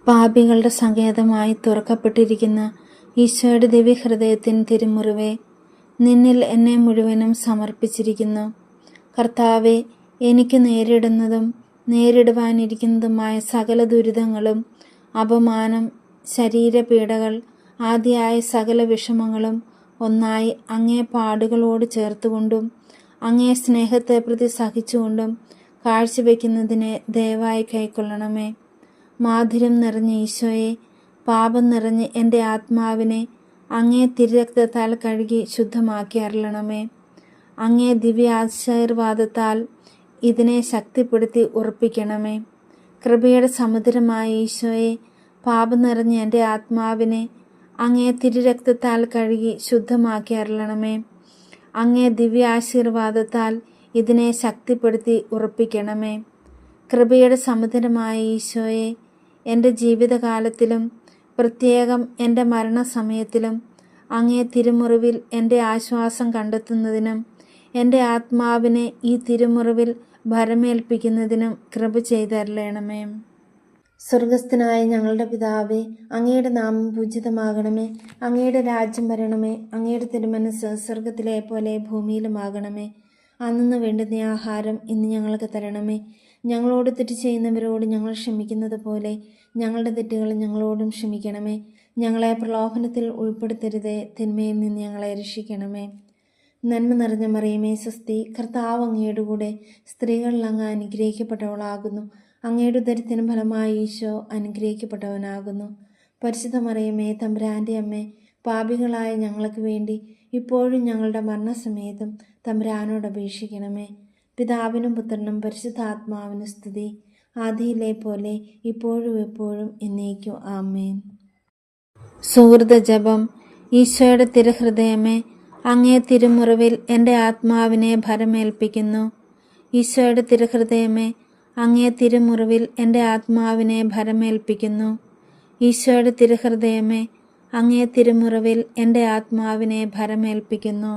പാപികളുടെ സങ്കേതമായി തുറക്കപ്പെട്ടിരിക്കുന്ന ഈശോയുടെ ദിവ്യഹൃദയത്തിന് തിരുമുറിവേ, നിന്നിൽ എന്നെ മുഴുവനും സമർപ്പിച്ചിരിക്കുന്നു. കർത്താവെ, എനിക്ക് നേരിടുന്നതും നേരിടുവാനിരിക്കുന്നതുമായ സകല ദുരിതങ്ങളും, അപമാനം, ശരീരപീഡകൾ ആദിയായ സകല വിഷമങ്ങളും ഒന്നായി അങ്ങേ പാടുകളോട് ചേർത്തുകൊണ്ടും അങ്ങേ സ്നേഹത്തെ പ്രതി സഹിച്ചുകൊണ്ടും കാഴ്ചവെക്കുന്നതിനെ ദയവായി കൈക്കൊള്ളണമേ. മാധുര്യം നിറഞ്ഞ ഈശോയെ, പാപം നിറഞ്ഞ് എൻ്റെ ആത്മാവിനെ അങ്ങേ തിരുരക്തത്താൽ കഴുകി ശുദ്ധമാക്കി അരുളണമേ. അങ്ങേ ദിവ്യാശീർവാദത്താൽ ഇതിനെ ശക്തിപ്പെടുത്തി ഉറപ്പിക്കണമേ. കൃപയുടെ സമുദ്രമായ ഈശോയെ, പാപം നിറഞ്ഞ എൻ്റെ ആത്മാവിനെ അങ്ങേ തിരുരക്തത്താൽ കഴുകി ശുദ്ധമാക്കി അരുളണമേ. അങ്ങേ ദിവ്യാശീർവാദത്താൽ ഇതിനെ ശക്തിപ്പെടുത്തി ഉറപ്പിക്കണമേ. കൃപയുടെ സമുദ്രമായ ഈശോയെ, എൻ്റെ ജീവിതകാലത്തിലും പ്രത്യേകം എൻ്റെ മരണസമയത്തിലും അങ്ങേ തിരുമുറിവിൽ എൻ്റെ ആശ്വാസം കണ്ടെത്തുന്നതിനും എൻ്റെ ആത്മാവിനെ ഈ തിരുമുറിവിൽ ഭരമേൽപ്പിക്കുന്നതിനും കൃപ ചെയ്തരുളണമേ. സ്വർഗസ്ഥനായ ഞങ്ങളുടെ പിതാവേ, അങ്ങയുടെ നാമം പൂജിതമാകണമേ. അങ്ങയുടെ രാജ്യം വരണമേ. അങ്ങയുടെ തിരുമനസ്സ് സ്വർഗത്തിലെ പോലെ ഭൂമിയിലുമാകണമേ. അന്നു വേണ്ടുന്ന ആഹാരം ഇന്ന് ഞങ്ങൾക്ക് തരണമേ. ഞങ്ങളോട് തെറ്റ് ചെയ്യുന്നവരോട് ഞങ്ങൾ ക്ഷമിക്കുന്നത് പോലെ ഞങ്ങളുടെ തെറ്റുകൾ ഞങ്ങളോടും ക്ഷമിക്കണമേ. ഞങ്ങളെ പ്രലോഭനത്തിൽ ഉൾപ്പെടുത്തരുതേ, തിന്മയിൽ നിന്ന് ഞങ്ങളെ രക്ഷിക്കണമേ. നന്മ നിറഞ്ഞ മറിയമേ, സ്വസ്തി, കർത്താവ് അങ്ങയുടെ കൂടെ സ്ത്രീകളിൽ അങ്ങ് അനുഗ്രഹിക്കപ്പെട്ടവളാകുന്നു. അങ്ങയുടെ ഉദരത്തിന് ഫലമായി ഈശോ അനുഗ്രഹിക്കപ്പെട്ടവനാകുന്നു. പരിശുദ്ധ മറിയമേ, തമ്പുരാൻ്റെ അമ്മേ, പാപികളായ ഞങ്ങൾക്ക് വേണ്ടി ഇപ്പോഴും ഞങ്ങളുടെ മരണസമയത്തും തമ്പുരാനോട് അപേക്ഷിക്കണമേ. പിതാവിനും പുത്രനും പരിശുദ്ധാത്മാവിനും സ്തുതി, ആദിയിലെ പോലെ ഇപ്പോഴും എപ്പോഴും എന്നേക്കും ആമേൻ. സുഹൃത ജപം. ഈശോയുടെ തിരുഹൃദയമേ, അങ്ങേ തിരുമുറിവിൽ എൻ്റെ ആത്മാവിനെ ഭരമേൽപ്പിക്കുന്നു. ഈശോയുടെ തിരുഹൃദയമേ, അങ്ങേ തിരുമുറിവിൽ എൻ്റെ ആത്മാവിനെ ഭരമേൽപ്പിക്കുന്നു. ഈശോയുടെ തിരുഹൃദയമേ, അങ്ങേ തിരുമുറിവിൽ എൻ്റെ ആത്മാവിനെ ഭരമേൽപ്പിക്കുന്നു.